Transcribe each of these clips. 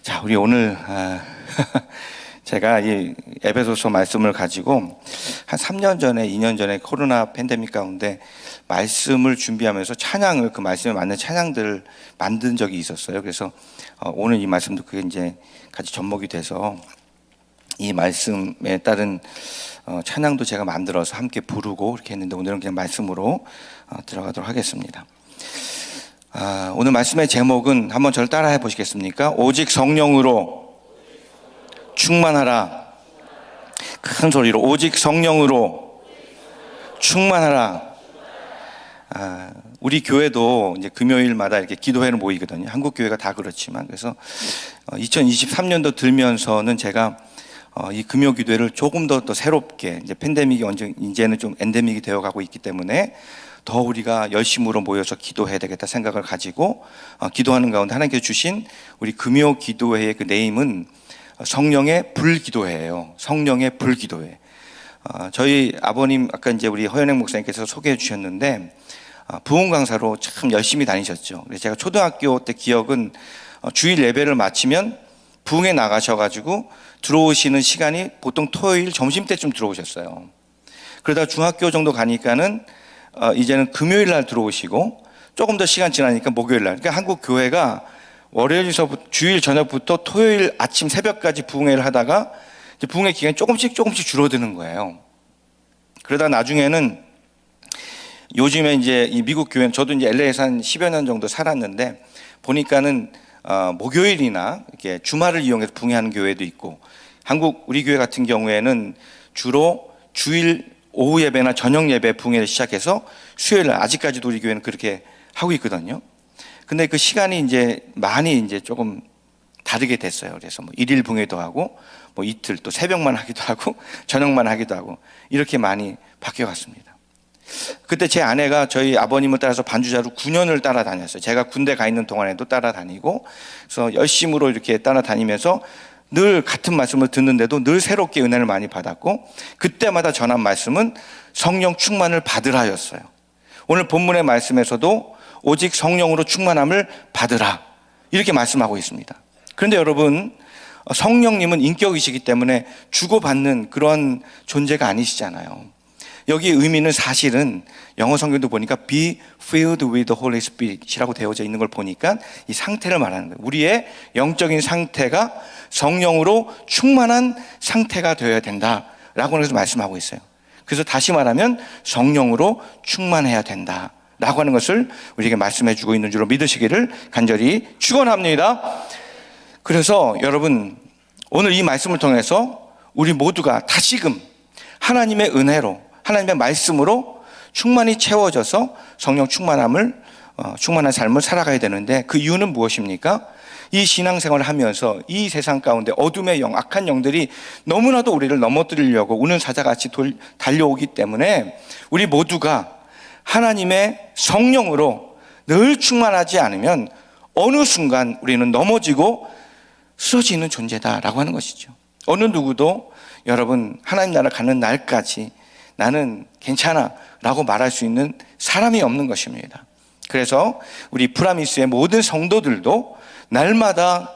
자, 우리 오늘 제가 이 에베소서 말씀을 가지고 한 3년 전에, 2년 전에 코로나 팬데믹 가운데 말씀을 준비하면서 찬양을, 그 말씀에 맞는 찬양들을 만든 적이 있었어요. 그래서 오늘 이 말씀도 그게 이제 같이 접목이 돼서 이 말씀에 따른 찬양도 제가 만들어서 함께 부르고 이렇게 했는데, 오늘은 그냥 말씀으로 들어가도록 하겠습니다. 오늘 말씀의 제목은 한번 저를 따라해 보시겠습니까? 오직 성령으로 충만하라. 큰 소리로 오직 성령으로 충만하라. 우리 교회도 이제 금요일마다 이렇게 기도회를 모이거든요. 한국 교회가 다 그렇지만. 그래서 2023년도 들면서는 제가 이 금요 기도회를 조금 더 새롭게, 이제 팬데믹이 이제는 좀 엔데믹이 되어 가고 있기 때문에 더 우리가 열심으로 모여서 기도해야 되겠다 생각을 가지고 기도하는 가운데 하나님께서 주신 우리 금요 기도회의 그 네임은 성령의 불기도회예요. 성령의 불기도회. 저희 아버님, 아까 이제 우리 허연행 목사님께서 소개해 주셨는데 부흥 강사로 참 열심히 다니셨죠. 그래서 제가 초등학교 때 기억은 주일 예배를 마치면 부흥에 나가셔가지고 들어오시는 시간이 보통 토요일 점심때쯤 들어오셨어요. 그러다 중학교 정도 가니까는 이제는 금요일 날 들어오시고, 조금 더 시간 지나니까 목요일 날. 그러니까 한국 교회가 월요일서부터 주일 저녁부터 토요일 아침 새벽까지 부흥회를 하다가 이제 부흥회 기간이 조금씩 줄어드는 거예요. 그러다 나중에는 요즘에 이제 이 미국 교회는, 저도 이제 LA에서 한 10여 년 정도 살았는데 보니까는 목요일이나 이렇게 주말을 이용해서 부흥회하는 교회도 있고, 한국 우리 교회 같은 경우에는 주로 주일 오후 예배나 저녁 예배 부흥회를 시작해서 수요일 날, 아직까지도 우리 교회는 그렇게 하고 있거든요. 근데 그 시간이 이제 많이 이제 조금 다르게 됐어요. 그래서 뭐 일일 부흥회도 하고, 뭐 이틀 또 새벽만 하기도 하고, 저녁만 하기도 하고, 이렇게 많이 바뀌어 갔습니다. 그때 제 아내가 저희 아버님을 따라서 반주자로 9년을 따라다녔어요. 제가 군대 가 있는 동안에도 따라다니고, 그래서 열심으로 이렇게 따라다니면서 늘 같은 말씀을 듣는데도 늘 새롭게 은혜를 많이 받았고, 그때마다 전한 말씀은 성령 충만을 받으라였어요. 오늘 본문의 말씀에서도 오직 성령으로 충만함을 받으라, 이렇게 말씀하고 있습니다. 그런데 여러분, 성령님은 인격이시기 때문에 주고받는 그런 존재가 아니시잖아요. 여기 의미는 사실은 영어 성경도 보니까 be filled with the Holy Spirit이라고 되어져 있는 걸 보니까 이 상태를 말하는 거예요. 우리의 영적인 상태가 성령으로 충만한 상태가 되어야 된다라고 해서 말씀하고 있어요. 그래서 다시 말하면 성령으로 충만해야 된다라고 하는 것을 우리에게 말씀해 주고 있는 줄로 믿으시기를 간절히 축원합니다. 그래서 여러분, 오늘 이 말씀을 통해서 우리 모두가 다시금 하나님의 은혜로, 하나님의 말씀으로 충만히 채워져서 성령 충만한 삶을 살아가야 되는데, 그 이유는 무엇입니까? 이 신앙생활을 하면서 이 세상 가운데 어둠의 영, 악한 영들이 너무나도 우리를 넘어뜨리려고 우는 사자같이 달려오기 때문에 우리 모두가 하나님의 성령으로 늘 충만하지 않으면 어느 순간 우리는 넘어지고 쓰러지는 존재다라고 하는 것이죠. 어느 누구도 여러분, 하나님 나라 가는 날까지 나는 괜찮아 라고 말할 수 있는 사람이 없는 것입니다. 그래서 우리 프라미스의 모든 성도들도 날마다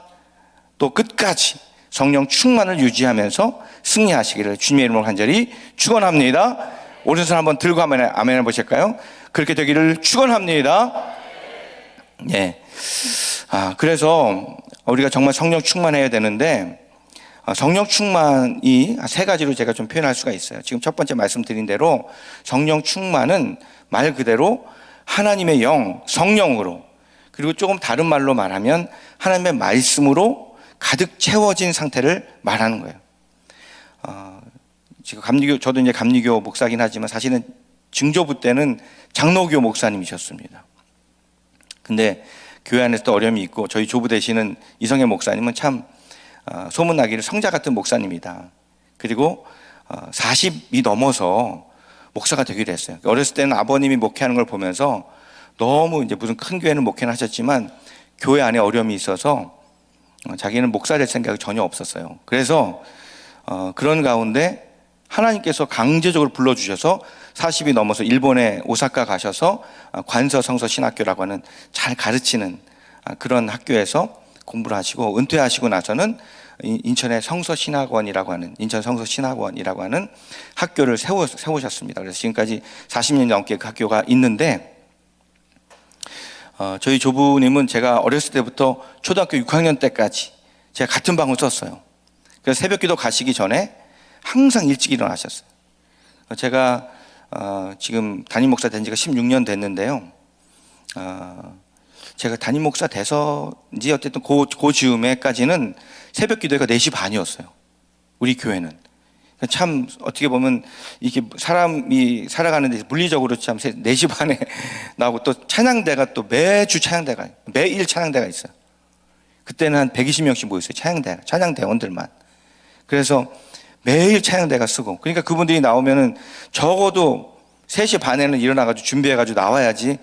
또 끝까지 성령 충만을 유지하면서 승리하시기를 주님의 이름으로 간절히 축원합니다. 오른손 한번 들고 아멘 해보실까요? 그렇게 되기를 축원합니다. 예. 그래서 우리가 정말 성령 충만해야 되는데, 성령 충만이 세 가지로 제가 좀 표현할 수가 있어요. 지금 첫 번째 말씀드린 대로 성령 충만은 말 그대로 하나님의 영, 성령으로, 그리고 조금 다른 말로 말하면 하나님의 말씀으로 가득 채워진 상태를 말하는 거예요. 지금 저도 이제 감리교 목사긴 하지만 사실은 증조부 때는 장로교 목사님이셨습니다. 근데 교회 안에서도 어려움이 있고, 저희 조부 되시는 이성애 목사님은 참 소문나기를 성자 같은 목사님이다. 그리고 40이 넘어서 목사가 되기로 했어요. 어렸을 때는 아버님이 목회하는 걸 보면서 너무 이제 무슨 큰 교회는 목회는 하셨지만 교회 안에 어려움이 있어서 자기는 목사 될 생각이 전혀 없었어요. 그래서 그런 가운데 하나님께서 강제적으로 불러주셔서 40이 넘어서 일본의 오사카 가셔서 관서 성서 신학교라고 하는 잘 가르치는 그런 학교에서 공부를 하시고 은퇴하시고 나서는 인천의 성서신학원이라고 하는 인천 성서신학원이라고 하는 학교를 세우셨습니다. 그래서 지금까지 40년 넘게 그 학교가 있는데 저희 조부님은 제가 어렸을 때부터 초등학교 6학년 때까지 제가 같은 방을 썼어요. 그래서 새벽기도 가시기 전에 항상 일찍 일어나셨어요. 제가 지금 담임 목사 된 지가 16년 됐는데요. 제가 담임 목사 돼서인지 어쨌든 그 즈음에까지는 새벽 기도회가 4시 반이었어요. 우리 교회는. 참 어떻게 보면 이게 사람이 살아가는데 물리적으로 참 4시 반에 나오고 또 찬양대가 또 매주 찬양대가 매일 찬양대가 있어요. 그때는 한 120명씩 모였어요. 찬양대원들만. 그래서 매일 찬양대가 쓰고 그러니까 그분들이 나오면은 적어도 3시 반에는 일어나가지고 준비해가지고 나와야지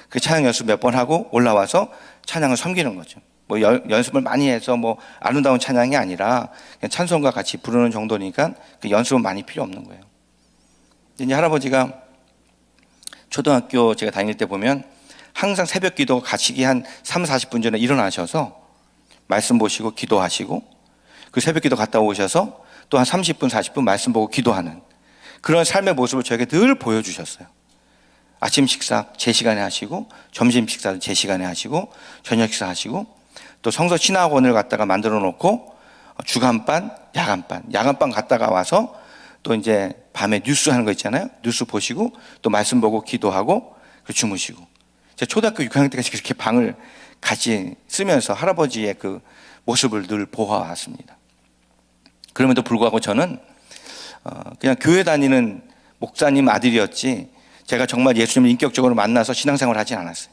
그 찬양 연습 몇 번 하고 올라와서 찬양을 섬기는 거죠. 뭐 연습을 많이 해서 뭐 아름다운 찬양이 아니라 그냥 찬송과 같이 부르는 정도니까 그 연습은 많이 필요 없는 거예요. 이제 할아버지가 초등학교 제가 다닐 때 보면 항상 새벽 기도 가시기 한 3, 40분 전에 일어나셔서 말씀 보시고 기도하시고 그 새벽 기도 갔다 오셔서 또 한 30분, 40분 말씀 보고 기도하는 그런 삶의 모습을 저에게 늘 보여주셨어요. 아침 식사 제 시간에 하시고 점심 식사도 제 시간에 하시고 저녁 식사 하시고 또 성서 신학원을 갖다가 만들어 놓고 주간반, 야간반 갔다가 와서 또 이제 밤에 뉴스 하는 거 있잖아요. 뉴스 보시고 또 말씀 보고 기도하고 주무시고 제가 초등학교 6학년 때까지 그렇게 방을 같이 쓰면서 할아버지의 그 모습을 늘 보아왔습니다. 그럼에도 불구하고 저는 그냥 교회 다니는 목사님 아들이었지 제가 정말 예수님을 인격적으로 만나서 신앙생활을 하진 않았어요.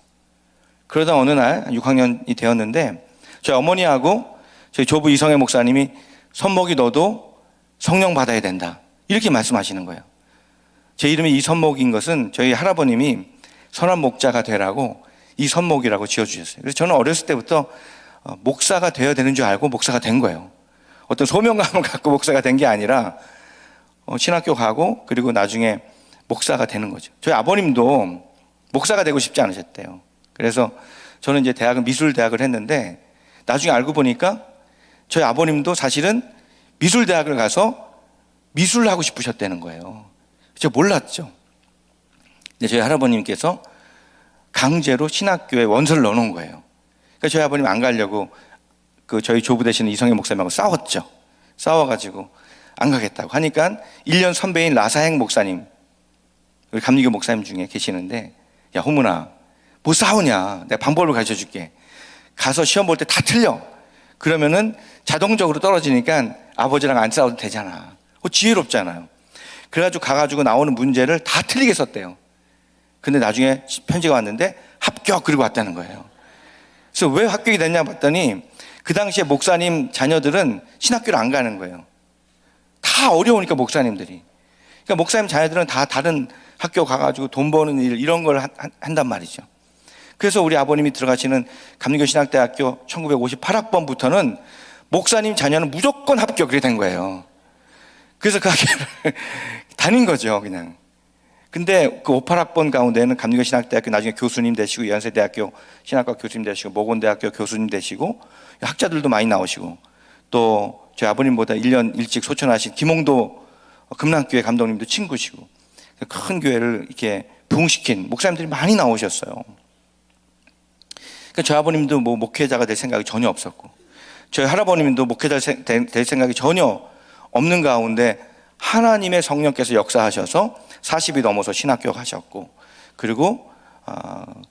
그러다 어느 날 6학년이 되었는데 저희 어머니하고 저희 조부 이성애 목사님이 선목이 너도 성령 받아야 된다 이렇게 말씀하시는 거예요. 제 이름이 이선목인 것은 저희 할아버님이 선한 목자가 되라고 이선목이라고 지어주셨어요. 그래서 저는 어렸을 때부터 목사가 되어야 되는 줄 알고 목사가 된 거예요. 어떤 소명감을 갖고 목사가 된 게 아니라 신학교 가고 그리고 나중에 목사가 되는 거죠. 저희 아버님도 목사가 되고 싶지 않으셨대요. 그래서 저는 이제 미술대학을 했는데 나중에 알고 보니까 저희 아버님도 사실은 미술대학을 가서 미술을 하고 싶으셨다는 거예요. 제가 몰랐죠. 근데 저희 할아버님께서 강제로 신학교에 원서를 넣어놓은 거예요. 그러니까 저희 아버님 안 가려고 그 저희 조부 되시는 이성애 목사님하고 싸웠죠. 싸워가지고 안 가겠다고 하니까 1년 선배인 라사행 목사님 우리 감리교 목사님 중에 계시는데 야 호문아 뭐 싸우냐 내가 방법을 가르쳐 줄게 가서 시험 볼 때 다 틀려 그러면은 자동적으로 떨어지니까 아버지랑 안 싸워도 되잖아 지혜롭잖아요. 그래가지고 가가지고 나오는 문제를 다 틀리게 썼대요. 근데 나중에 편지가 왔는데 합격 그리고 왔다는 거예요. 그래서 왜 합격이 됐냐 봤더니 그 당시에 목사님 자녀들은 신학교를 안 가는 거예요. 다 어려우니까 목사님들이. 그러니까 목사님 자녀들은 다 다른 학교 가가지고 돈 버는 일 이런 걸 한단 말이죠. 그래서 우리 아버님이 들어가시는 감리교 신학대학교 1958학번부터는 목사님 자녀는 무조건 합격이 된 거예요. 그래서 그 학교를 다닌 거죠 그냥. 근데 그 58학번 가운데는 감리교 신학대학교 나중에 교수님 되시고 연세대학교 신학과 교수님 되시고 모곤대학교 교수님 되시고 학자들도 많이 나오시고 또 저희 아버님보다 1년 일찍 소천하신 김홍도 금남교회 감독님도 친구시고 큰 교회를 이렇게 부흥시킨 목사님들이 많이 나오셨어요. 그러니까 저희 아버님도 뭐 목회자가 될 생각이 전혀 없었고 저희 할아버님도 목회자 될 생각이 전혀 없는 가운데 하나님의 성령께서 역사하셔서 40이 넘어서 신학교 가셨고 그리고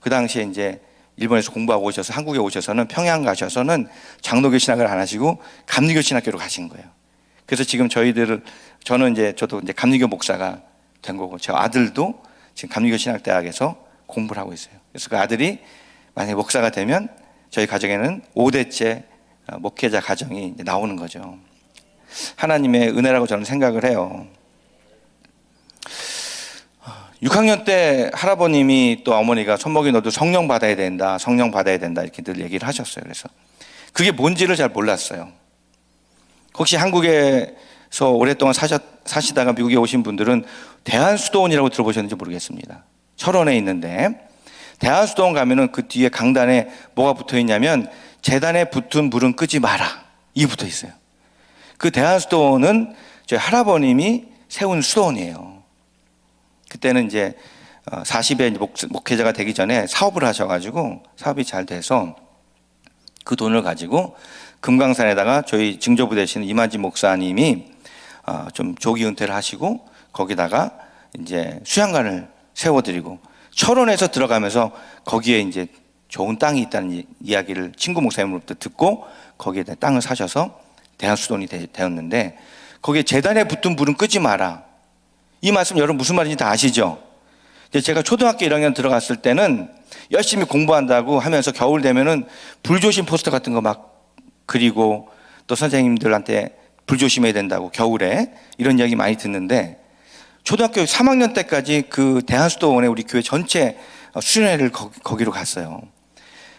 그 당시에 이제 일본에서 공부하고 오셔서 한국에 오셔서는 평양 가셔서는 장로교 신학을 안 하시고 감리교 신학교로 가신 거예요. 그래서 지금 저는 저도 이제 감리교 목사가 된 거고 저 아들도 지금 감리교 신학대학에서 공부를 하고 있어요. 그래서 그 아들이 만약에 목사가 되면 저희 가정에는 5대째 목회자 가정이 나오는 거죠. 하나님의 은혜라고 저는 생각을 해요. 6학년 때 할아버님이 또 어머니가 손목이 너도 성령 받아야 된다 이렇게 늘 얘기를 하셨어요. 그래서 그게 뭔지를 잘 몰랐어요. 혹시 한국에서 오랫동안 사시다가 미국에 오신 분들은 대한수도원이라고 들어보셨는지 모르겠습니다. 철원에 있는데 대한수도원 가면은 그 뒤에 강단에 뭐가 붙어 있냐면 재단에 붙은 불은 끄지 마라. 이게 붙어 있어요. 그 대한수도원은 저희 할아버님이 세운 수도원이에요. 그때는 이제 40에 목회자가 되기 전에 사업을 하셔가지고 사업이 잘 돼서 그 돈을 가지고 금강산에다가 저희 증조부 되시는 이만지 목사님이 좀 조기 은퇴를 하시고 거기다가 이제 수양관을 세워드리고 철원에서 들어가면서 거기에 이제 좋은 땅이 있다는 이야기를 친구 목사님으로부터 듣고 거기에 땅을 사셔서 대한수도원이 되었는데 거기에 재단에 붙은 불은 끄지 마라. 이 말씀 여러분 무슨 말인지 다 아시죠? 제가 초등학교 1학년 들어갔을 때는 열심히 공부한다고 하면서 겨울 되면은 불조심 포스터 같은 거 막 그리고 또 선생님들한테 불조심해야 된다고 겨울에 이런 이야기 많이 듣는데 초등학교 3학년 때까지 그 대한수도원에 우리 교회 전체 수련회를 거기로 갔어요.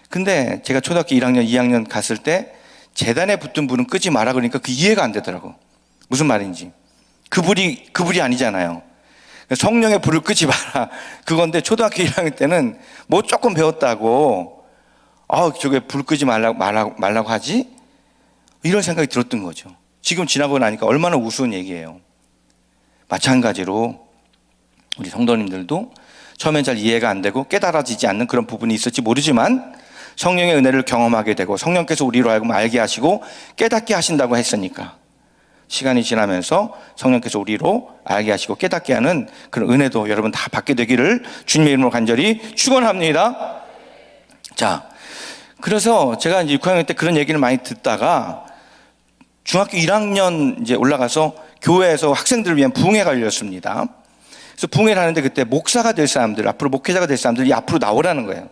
근데 제가 초등학교 1학년, 2학년 갔을 때 재단에 붙은 불은 끄지 마라 그러니까 그 이해가 안 되더라고. 무슨 말인지. 그 불이 아니잖아요. 성령의 불을 끄지 마라. 그건데 초등학교 1학년 때는 뭐 조금 배웠다고 저게 불 끄지 말라고 하지? 이런 생각이 들었던 거죠. 지금 지나고 나니까 얼마나 우스운 얘기예요. 마찬가지로 우리 성도님들도 처음엔 잘 이해가 안 되고 깨달아지지 않는 그런 부분이 있을지 모르지만 성령의 은혜를 경험하게 되고 성령께서 우리로 하여금 알게 하시고 깨닫게 하신다고 했으니까 시간이 지나면서 성령께서 우리로 알게 하시고 깨닫게 하는 그런 은혜도 여러분 다 받게 되기를 주님의 이름으로 간절히 축원합니다. 자, 그래서 제가 이제 6학년 때 그런 얘기를 많이 듣다가 중학교 1학년 이제 올라가서 교회에서 학생들을 위한 부흥회가 열렸습니다. 그래서 부흥회를 하는데 그때 목사가 될 사람들, 앞으로 목회자가 될 사람들이 앞으로 나오라는 거예요.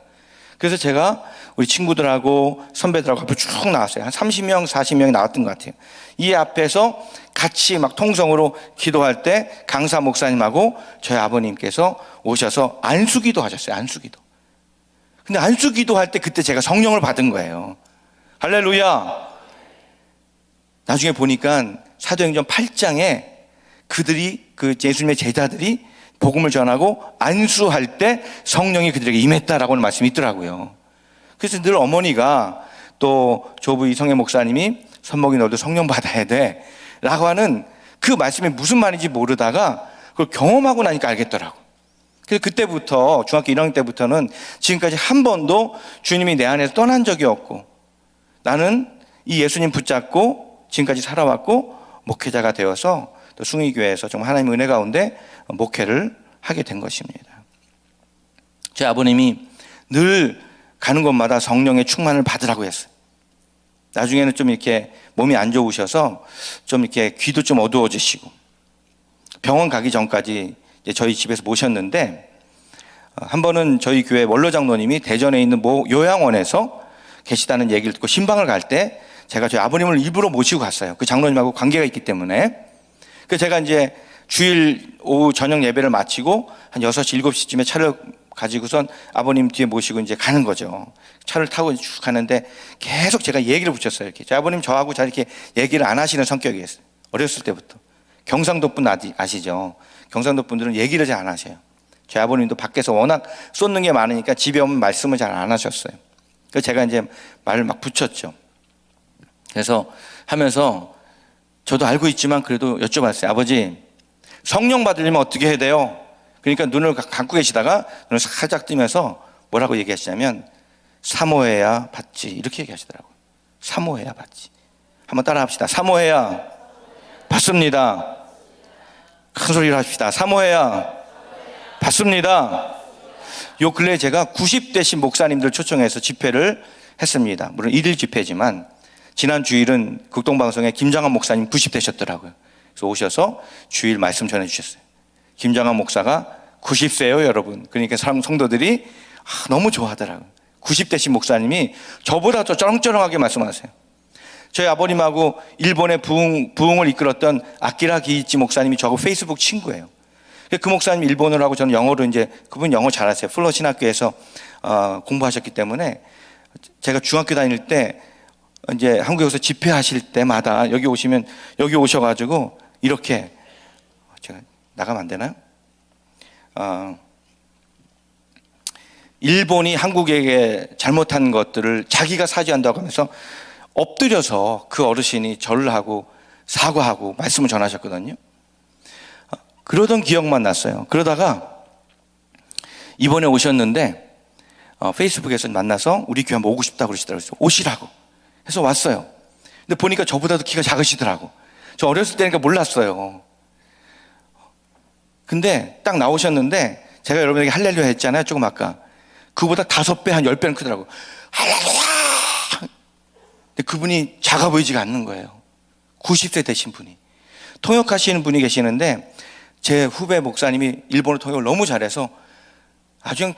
그래서 제가 우리 친구들하고 선배들하고 앞으로 쭉 나왔어요. 한 30명, 40명이 나왔던 것 같아요. 이 앞에서 같이 막 통성으로 기도할 때 강사 목사님하고 저희 아버님께서 오셔서 안수기도 하셨어요. 안수기도. 근데 안수기도 할 때 그때 제가 성령을 받은 거예요. 할렐루야. 나중에 보니까 사도행전 8장에 그들이 그 예수님의 제자들이 복음을 전하고 안수할 때 성령이 그들에게 임했다라고 하는 말씀이 있더라고요. 그래서 늘 어머니가 또 조부 이성애 목사님이 선목이 너도 성령 받아야 돼 라고 하는 그 말씀이 무슨 말인지 모르다가 그걸 경험하고 나니까 알겠더라고. 그래서 그때부터 중학교 1학년 때부터는 지금까지 한 번도 주님이 내 안에서 떠난 적이 없고 나는 이 예수님 붙잡고 지금까지 살아왔고 목회자가 되어서 또 숭의교회에서 정말 하나님의 은혜 가운데 목회를 하게 된 것입니다. 제 아버님이 늘 가는 곳마다 성령의 충만을 받으라고 했어요. 나중에는 좀 이렇게 몸이 안 좋으셔서 좀 이렇게 귀도 좀 어두워지시고 병원 가기 전까지 이제 저희 집에서 모셨는데 한 번은 저희 교회 원로 장로님이 대전에 있는 모 요양원에서 계시다는 얘기를 듣고 신방을 갈 때 제가 저희 아버님을 일부러 모시고 갔어요. 그 장로님하고 관계가 있기 때문에. 그래서 제가 이제 주일 오후 저녁 예배를 마치고 한 6시, 7시쯤에 차를 가지고선 아버님 뒤에 모시고 이제 가는 거죠. 차를 타고 쭉 가는데 계속 제가 얘기를 붙였어요. 이렇게. 저희 아버님 저하고 잘 이렇게 얘기를 안 하시는 성격이었어요. 어렸을 때부터. 경상도 분 아시죠? 경상도 분들은 얘기를 잘 안 하셔요. 저희 아버님도 밖에서 워낙 쏟는 게 많으니까 집에 오면 말씀을 잘 안 하셨어요. 그래서 제가 이제 말을 막 붙였죠. 그래서 하면서 저도 알고 있지만 그래도 여쭤봤어요. 아버지, 성령 받으려면 어떻게 해야 돼요? 그러니까 눈을 감고 계시다가 눈을 살짝 뜨면서 뭐라고 얘기하시냐면 사모해야 받지 이렇게 얘기하시더라고요. 사모해야 받지. 한번 따라 합시다. 사모해야 받습니다. 큰 소리로 합시다. 사모해야 받습니다. 요 근래 제가 90대신 목사님들 초청해서 집회를 했습니다. 물론 1일 집회지만 지난 주일은 극동방송에 김장한 목사님 90대셨더라고요. 그래서 오셔서 주일 말씀 전해주셨어요. 김장한 목사가 90세예요, 여러분. 그러니까 성도들이 너무 좋아하더라고요. 90대신 목사님이 저보다 더 쩌렁쩌렁하게 말씀하세요. 저희 아버님하고 일본의 부흥을 이끌었던 아키라 기이치 목사님이 저하고 페이스북 친구예요. 그 목사님 일본어를 하고 저는 영어로 이제 그분 영어 잘하세요. 플러 신학교에서 공부하셨기 때문에 제가 중학교 다닐 때 이제 한국에서 집회하실 때마다 여기 오시면 여기 오셔가지고 이렇게 제가 나가면 안 되나요? 일본이 한국에게 잘못한 것들을 자기가 사죄한다고 하면서 엎드려서 그 어르신이 절을 하고 사과하고 말씀을 전하셨거든요. 그러던 기억만 났어요. 그러다가 이번에 오셨는데 페이스북에서 만나서 우리 교회 한번 오고 싶다고 그러시더라고요. 오시라고 해서 왔어요. 근데 보니까 저보다도 키가 작으시더라고. 저 어렸을 때니까 몰랐어요. 근데 딱 나오셨는데 제가 여러분에게 할렐루야 했잖아요, 조금 아까. 그보다 5배, 한 10배는 크더라고. 할렐루야! 근데 그분이 작아 보이지가 않는 거예요. 90세 되신 분이. 통역하시는 분이 계시는데 제 후배 목사님이 일본어 통역을 너무 잘해서 아주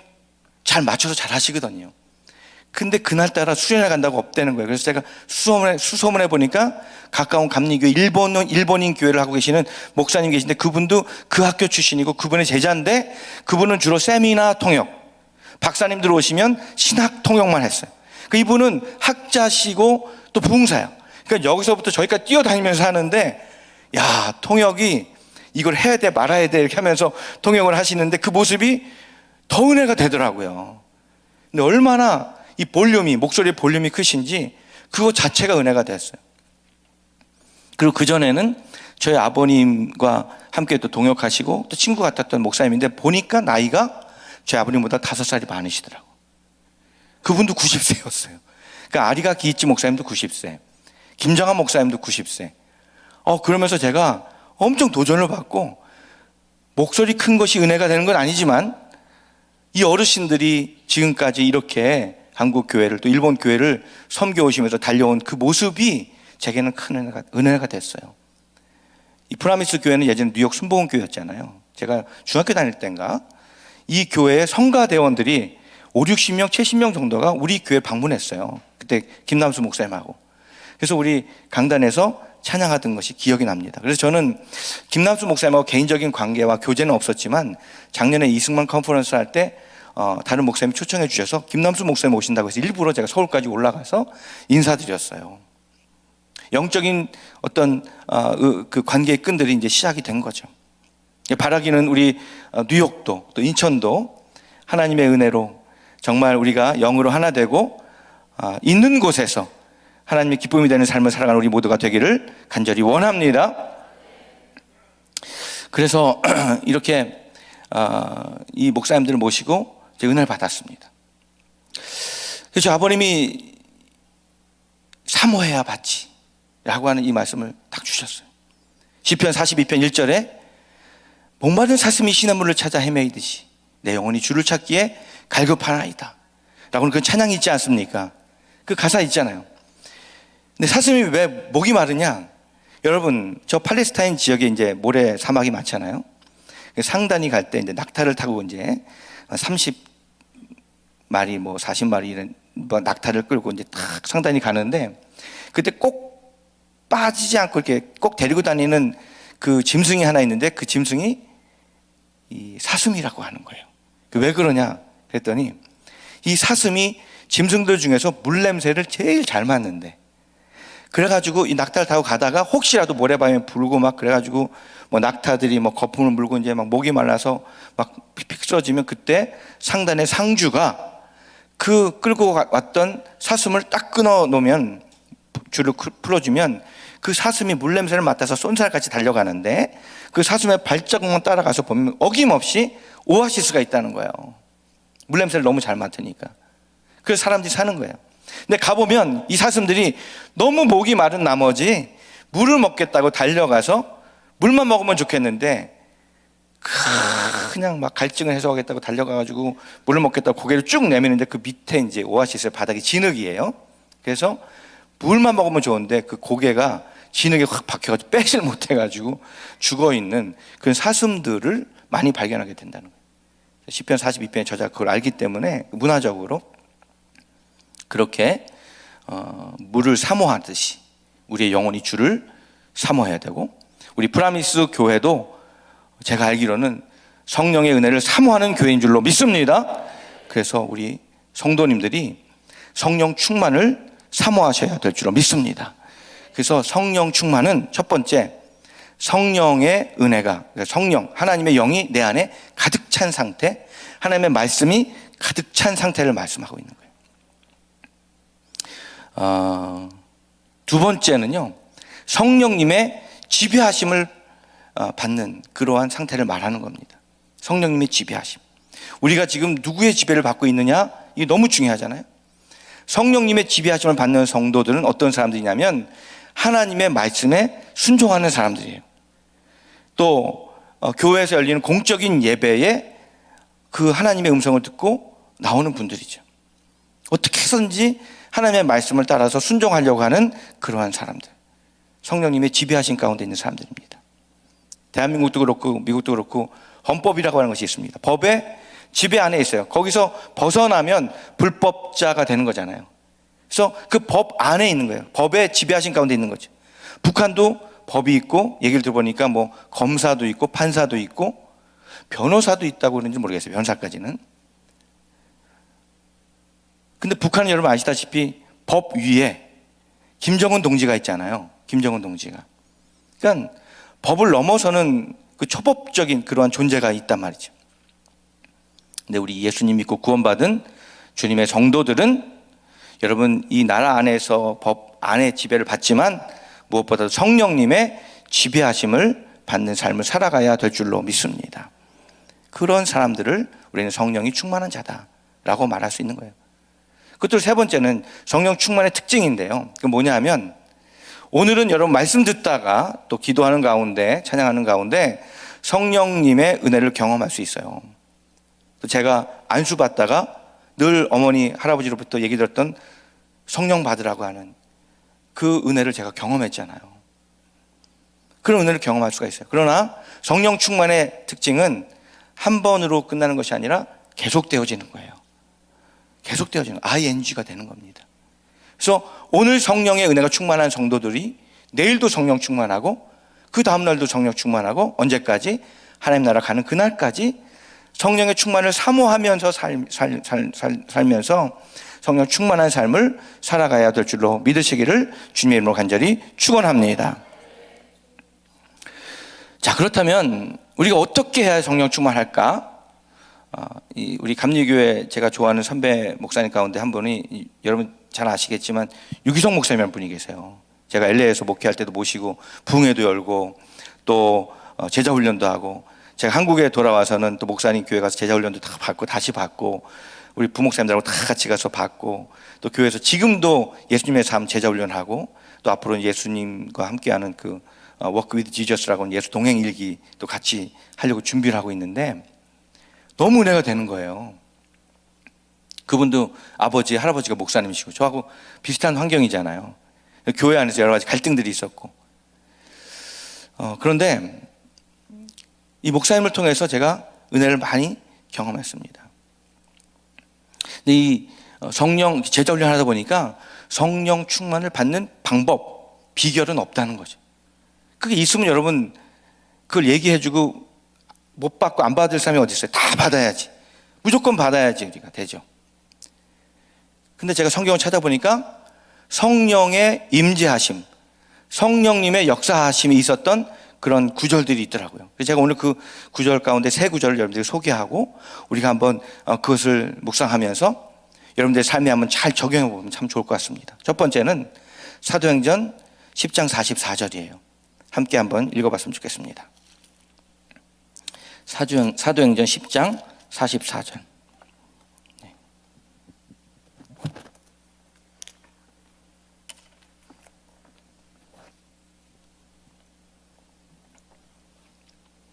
잘 맞춰서 잘 하시거든요. 근데 그날따라 수련회 간다고 없대는 거예요. 그래서 제가 수소문해 보니까 가까운 감리교회 일본인 교회를 하고 계시는 목사님 계신데 그분도 그 학교 출신이고 그분의 제자인데 그분은 주로 세미나 통역, 박사님들 오시면 신학 통역만 했어요. 그러니까 이분은 학자시고 또 부흥사야. 그러니까 여기서부터 저기까지 뛰어다니면서 하는데 야, 통역이 이걸 해야 돼 말아야 돼 이렇게 하면서 통역을 하시는데 그 모습이 더 은혜가 되더라고요. 근데 얼마나 이 볼륨이, 목소리의 볼륨이 크신지 그거 자체가 은혜가 됐어요. 그리고 그전에는 저희 아버님과 함께 또 동역하시고 또 친구 같았던 목사님인데 보니까 나이가 저희 아버님보다 5살이 많으시더라고요. 그분도 90세였어요. 그러니까 아리가 기이치 목사님도 90세, 김정한 목사님도 90세. 그러면서 제가 엄청 도전을 받고 목소리 큰 것이 은혜가 되는 건 아니지만 이 어르신들이 지금까지 이렇게 한국 교회를 또 일본 교회를 섬겨오시면서 달려온 그 모습이 제게는 큰 은혜가 됐어요. 이 프라미스 교회는 예전에 뉴욕 순복음 교회였잖아요. 제가 중학교 다닐 때인가 이 교회의 성가대원들이 50, 60명, 70명 정도가 우리 교회 방문했어요. 그때 김남수 목사님하고. 그래서 우리 강단에서 찬양하던 것이 기억이 납니다. 그래서 저는 김남수 목사님하고 개인적인 관계와 교제는 없었지만 작년에 이승만 컨퍼런스 할 때 다른 목사님이 초청해 주셔서 김남수 목사님 오신다고 해서 일부러 제가 서울까지 올라가서 인사드렸어요. 영적인 어떤 그 관계의 끈들이 이제 시작이 된 거죠. 바라기는 우리 뉴욕도 또 인천도 하나님의 은혜로 정말 우리가 영으로 하나 되고 있는 곳에서 하나님의 기쁨이 되는 삶을 살아가는 우리 모두가 되기를 간절히 원합니다. 그래서 이렇게 이 목사님들을 모시고 제 은혜를 받았습니다. 그래서 아버님이 사모해야 받지 라고 하는 이 말씀을 딱 주셨어요. 시편 42편 1절에 목마른 사슴이 시냇물을 찾아 헤매이듯이 내 영혼이 주를 찾기에 갈급하나이다 라고는 그 찬양이 있지 않습니까? 그 가사 있잖아요. 근데 사슴이 왜 목이 마르냐? 여러분, 저 팔레스타인 지역에 이제 모래 사막이 많잖아요. 상단이 갈 때 이제 낙타를 타고 이제 30마리, 40마리 이런 낙타를 끌고 이제 탁 상단이 가는데 그때 꼭 빠지지 않고 이렇게 꼭 데리고 다니는 그 짐승이 하나 있는데 그 짐승이 이 사슴이라고 하는 거예요. 왜 그러냐? 그랬더니 이 사슴이 짐승들 중에서 물 냄새를 제일 잘 맡는데 그래가지고 이 낙타를 타고 가다가 혹시라도 모래바람이 불고 막 그래가지고 낙타들이 거품을 물고 이제 막 목이 말라서 막 픽픽 쓰러지면 그때 상단의 상주가 그 끌고 왔던 사슴을 딱 끊어 놓으면 줄을 풀어주면 그 사슴이 물 냄새를 맡아서 쏜살같이 달려가는데 그 사슴의 발자국만 따라가서 보면 어김없이 오아시스가 있다는 거예요. 물 냄새를 너무 잘 맡으니까. 그래서 사람들이 사는 거예요. 근데 가보면 이 사슴들이 너무 목이 마른 나머지 물을 먹겠다고 달려가서 물만 먹으면 좋겠는데 그냥 막 갈증을 해소하겠다고 달려가가지고 물을 먹겠다고 고개를 쭉 내미는데 그 밑에 이제 오아시스의 바닥이 진흙이에요. 그래서 물만 먹으면 좋은데 그 고개가 진흙에 확 박혀가지고 빼질 못해가지고 죽어있는 그런 사슴들을 많이 발견하게 된다는 거예요. 시편 42편의 저자가 그걸 알기 때문에 문화적으로 그렇게 물을 사모하듯이 우리의 영혼이 주를 사모해야 되고 우리 프라미스 교회도 제가 알기로는 성령의 은혜를 사모하는 교회인 줄로 믿습니다. 그래서 우리 성도님들이 성령 충만을 사모하셔야 될 줄로 믿습니다. 그래서 성령 충만은 첫 번째 성령의 은혜가 성령 하나님의 영이 내 안에 가득 찬 상태 하나님의 말씀이 가득 찬 상태를 말씀하고 있는 거예요. 두 번째는요, 성령님의 지배하심을 받는 그러한 상태를 말하는 겁니다. 성령님의 지배하심. 우리가 지금 누구의 지배를 받고 있느냐? 이게 너무 중요하잖아요. 성령님의 지배하심을 받는 성도들은 어떤 사람들이냐면 하나님의 말씀에 순종하는 사람들이에요. 또 교회에서 열리는 공적인 예배에 그 하나님의 음성을 듣고 나오는 분들이죠. 어떻게 해서든지 하나님의 말씀을 따라서 순종하려고 하는 그러한 사람들, 성령님의 지배하신 가운데 있는 사람들입니다. 대한민국도 그렇고 미국도 그렇고 헌법이라고 하는 것이 있습니다. 법의 지배 안에 있어요. 거기서 벗어나면 불법자가 되는 거잖아요. 그래서 그 법 안에 있는 거예요. 법의 지배하신 가운데 있는 거죠. 북한도 법이 있고, 얘기를 들어보니까 뭐 검사도 있고 판사도 있고 변호사도 있다고 그러는지 모르겠어요. 변호사까지는. 근데 북한은 여러분 아시다시피 법 위에 김정은 동지가 있잖아요. 김정은 동지가. 그러니까 법을 넘어서는 그 초법적인 그러한 존재가 있단 말이죠. 근데 우리 예수님 믿고 구원받은 주님의 성도들은 여러분 이 나라 안에서 법 안에 지배를 받지만 무엇보다도 성령님의 지배하심을 받는 삶을 살아가야 될 줄로 믿습니다. 그런 사람들을 우리는 성령이 충만한 자다라고 말할 수 있는 거예요. 그것도 세 번째는 성령 충만의 특징인데요. 그 뭐냐 하면 오늘은 여러분 말씀 듣다가 또 기도하는 가운데 찬양하는 가운데 성령님의 은혜를 경험할 수 있어요. 제가 안수 받다가 늘 어머니 할아버지로부터 얘기 들었던 성령 받으라고 하는 그 은혜를 제가 경험했잖아요. 그런 은혜를 경험할 수가 있어요. 그러나 성령 충만의 특징은 한 번으로 끝나는 것이 아니라 계속되어지는 거예요. 계속되어지는, ing가 되는 겁니다. 그래서 오늘 성령의 은혜가 충만한 성도들이 내일도 성령 충만하고 그 다음날도 성령 충만하고 언제까지? 하나님 나라 가는 그날까지 성령의 충만을 사모하면서 살면서 성령 충만한 삶을 살아가야 될 줄로 믿으시기를 주님의 이름으로 간절히 축원합니다. 자, 그렇다면 우리가 어떻게 해야 성령 충만할까? 우리 감리교회 제가 좋아하는 선배 목사님 가운데 한 분이 여러분 잘 아시겠지만 유기성 목사님이라는 분이 계세요. 제가 LA에서 목회할 때도 모시고 부흥회도 열고 또 제자훈련도 하고, 제가 한국에 돌아와서는 또 목사님 교회 가서 제자훈련도 다 받고 다시 받고 우리 부목사님들하고 다 같이 가서 받고 또 교회에서 지금도 예수님의 삶 제자훈련하고 또 앞으로는 예수님과 함께하는 그 Walk with Jesus라고 하는 예수 동행 일기 또 같이 하려고 준비를 하고 있는데 너무 은혜가 되는 거예요. 그분도 아버지, 할아버지가 목사님이시고 저하고 비슷한 환경이잖아요. 교회 안에서 여러 가지 갈등들이 있었고 그런데 이 목사님을 통해서 제가 은혜를 많이 경험했습니다. 근데 이 성령 제자훈련 하다 보니까 성령 충만을 받는 방법, 비결은 없다는 거죠. 그게 있으면 여러분 그걸 얘기해주고 못 받고 안 받을 사람이 어디 있어요? 다 받아야지. 무조건 받아야지 우리가 되죠. 근데 제가 성경을 찾아보니까 성령의 임재하심, 성령님의 역사하심이 있었던 그런 구절들이 있더라고요. 그래서 제가 오늘 그 구절 가운데 세 구절을 여러분들에게 소개하고 우리가 한번 그것을 묵상하면서 여러분들의 삶에 한번 잘 적용해 보면 참 좋을 것 같습니다. 첫 번째는 사도행전 10장 44절이에요. 함께 한번 읽어봤으면 좋겠습니다. 사도행전 10장 44절.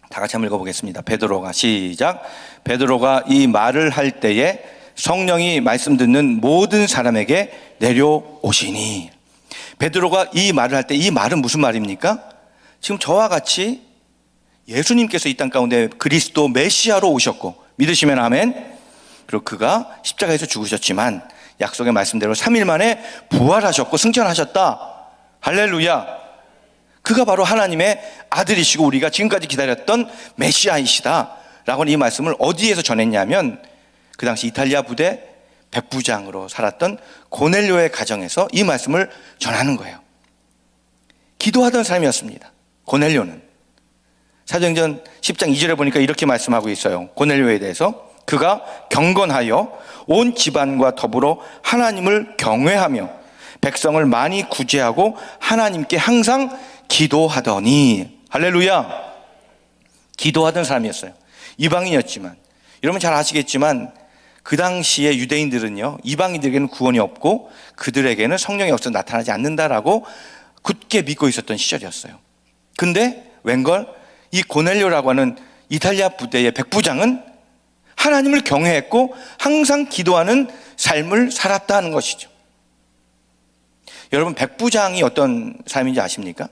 다 같이 한번 읽어보겠습니다. 베드로가 시작. 베드로가 이 말을 할 때에 성령이 말씀 듣는 모든 사람에게 내려오시니. 베드로가 이 말을 할 때 이 말은 무슨 말입니까? 지금 저와 같이 예수님께서 이 땅 가운데 그리스도 메시아로 오셨고 믿으시면 아멘. 그리고 그가 십자가에서 죽으셨지만 약속의 말씀대로 3일 만에 부활하셨고 승천하셨다. 할렐루야. 그가 바로 하나님의 아들이시고 우리가 지금까지 기다렸던 메시아이시다 라고 이 말씀을 어디에서 전했냐면 그 당시 이탈리아 부대 백부장으로 살았던 고넬료의 가정에서 이 말씀을 전하는 거예요. 기도하던 사람이었습니다. 고넬료는 사도행전 10장 2절에 보니까 이렇게 말씀하고 있어요. 고넬료에 대해서 그가 경건하여 온 집안과 더불어 하나님을 경외하며 백성을 많이 구제하고 하나님께 항상 기도하더니. 할렐루야. 기도하던 사람이었어요. 이방인이었지만, 여러분 잘 아시겠지만 그 당시에 유대인들은요, 이방인들에게는 구원이 없고 그들에게는 성령의 역사가 나타나지 않는다라고 굳게 믿고 있었던 시절이었어요. 근데 웬걸 이 고넬료라고 하는 이탈리아 부대의 백부장은 하나님을 경외했고 항상 기도하는 삶을 살았다는 것이죠. 여러분, 백부장이 어떤 사람인지 아십니까?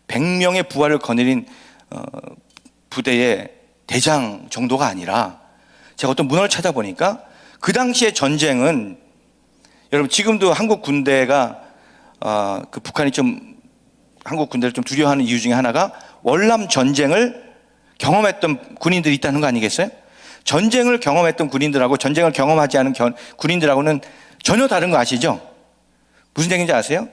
100명의 부하를 거느린 부대의 대장 정도가 아니라, 제가 어떤 문헌을 찾아보니까 그 당시의 전쟁은, 여러분 지금도 한국 군대가 그 북한이 좀 한국 군대를 좀 두려워하는 이유 중에 하나가 월남 전쟁을 경험했던 군인들이 있다는 거 아니겠어요? 전쟁을 경험했던 군인들하고 전쟁을 경험하지 않은 군인들하고는 전혀 다른 거 아시죠? 무슨 얘기인지 아세요?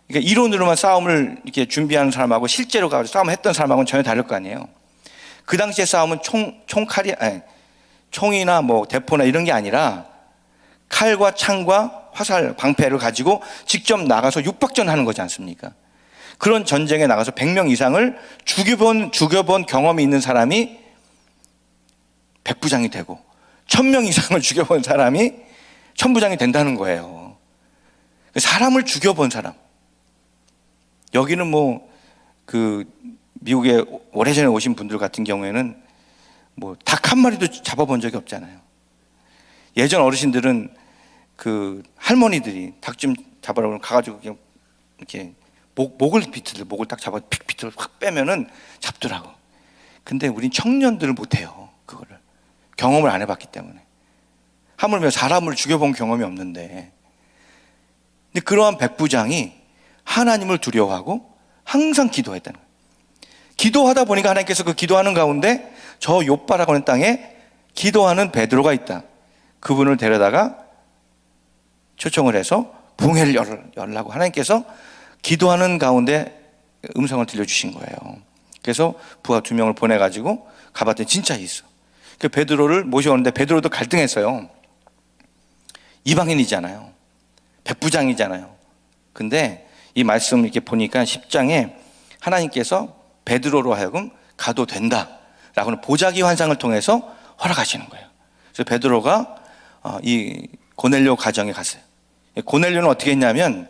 그러니까 이론으로만 싸움을 이렇게 준비하는 사람하고 실제로 가서 싸움을 했던 사람하고는 전혀 다를 거 아니에요. 그 당시에 싸움은 총이나 뭐 대포나 이런 게 아니라 칼과 창과 화살, 방패를 가지고 직접 나가서 육박전 하는 거지 않습니까? 그런 전쟁에 나가서 100명 이상을 죽여본 경험이 있는 사람이 백부장이 되고 1000명 이상을 죽여본 사람이 천부장이 된다는 거예요. 사람을 죽여본 사람. 여기는 뭐 그 미국에 오래전에 오신 분들 같은 경우에는 뭐 닭 한 마리도 잡아본 적이 없잖아요. 예전 어르신들은 그 할머니들이 닭 좀 잡으라고 가가지고 그냥 이렇게 목을 딱 잡아 비틀어 확 빼면은 잡더라고. 근데 우린 청년들을 못해요. 그거를 경험을 안 해봤기 때문에. 하물며 사람을 죽여본 경험이 없는데. 근데 그러한 백부장이 하나님을 두려워하고 항상 기도했다는 거예요. 기도하다 보니까 하나님께서 그 기도하는 가운데 저 욥바라고 하는 땅에 기도하는 베드로가 있다. 그분을 데려다가 초청을 해서 붕해를 열라고 하나님께서 기도하는 가운데 음성을 들려주신 거예요. 그래서 부하 2명을 보내가지고 가봤더니 진짜 있어. 그 베드로를 모셔오는데 베드로도 갈등했어요. 이방인이잖아요. 백부장이잖아요. 근데 이 말씀 이렇게 보니까 10장에 하나님께서 베드로로 하여금 가도 된다라고 하는 보자기 환상을 통해서 허락하시는 거예요. 그래서 베드로가 이 고넬료 가정에 갔어요. 고넬료는 어떻게 했냐면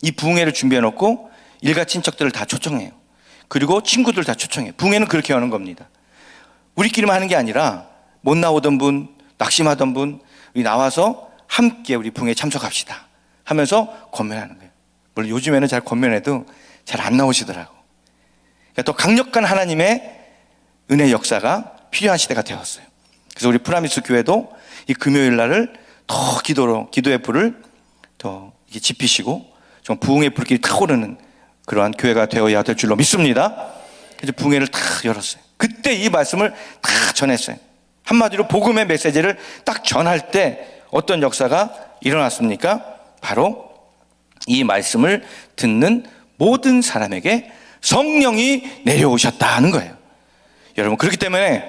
이 부흥회를 준비해 놓고 일가 친척들을 다 초청해요. 그리고 친구들 다 초청해요. 부흥회는 그렇게 하는 겁니다. 우리끼리만 하는 게 아니라 못 나오던 분, 낙심하던 분 나와서 함께 우리 부흥회에 참석합시다 하면서 권면하는 거예요. 물론 요즘에는 잘 권면해도 잘 안 나오시더라고. 그러니까 더 강력한 하나님의 은혜 역사가 필요한 시대가 되었어요. 그래서 우리 프라미스 교회도 이 금요일 날을 더 기도의 불을 더 지피시고 좀 부흥의 불길이 타오르는 그러한 교회가 되어야 될 줄로 믿습니다. 그래서 부흥회를 다 열었어요. 그때 이 말씀을 다 전했어요. 한마디로 복음의 메시지를 딱 전할 때 어떤 역사가 일어났습니까? 바로 이 말씀을 듣는 모든 사람에게 성령이 내려오셨다는 거예요. 여러분, 그렇기 때문에